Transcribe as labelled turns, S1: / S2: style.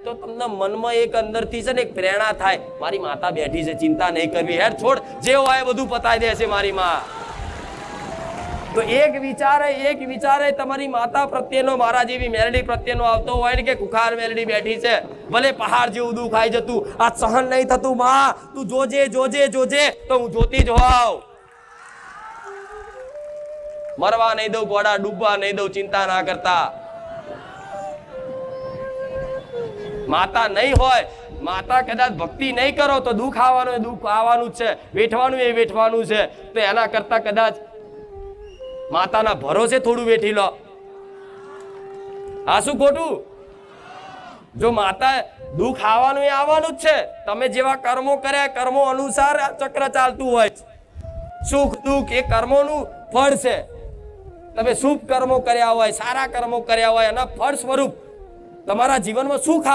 S1: તો તમને મનમાં એક અંદરથી છે ને એક પ્રેરણા થાય, મારી માતા બેઠી છે, ચિંતા નહીં કરવી, હેડ છોડ, જે હોય બધું પતાવી દેશે મારી માં. તો એક વિચારે તમારી માતા પ્રત્યેનો, મારા જેવી મેલડી પ્રત્યેનો આવતો હોય ને કે કુખાર મેલડી બેઠી છે, ભલે પહાડ જેવું દુઃખ આવી જતું, આ સહન નહીં થતું, માં તું જોજે જોજે જોજે, તો હું જોતી જ હોવ. મરવા નહીં દઉં ઘોડા, ડૂબવા નહીં દઉં, ચિંતા ના કરતા. માતા નહીં હોય, માતા કદાચ ભક્તિ નહીં કરો તો દુઃખ આવવાનું, દુઃખ આવવાનું જ છે, વેઠવાનું એ વેઠવાનું છે. તો એના કરતા કદાચ માતાના ભરોસે થોડું વેઠી લો. હા, શું ખોટું? જો માતા દુઃખ આવવાનું એ આવવાનું જ છે. તમે જેવા કર્મો કર્યા, કર્મો અનુસાર ચક્ર ચાલતું હોય. સુખ દુઃખ એ કર્મોનું ફળ છે. તમે શુભ કર્મો કર્યા હોય, સારા કર્મો કર્યા હોય, એના ફળ સ્વરૂપ તમારા જીવનમાં સુખ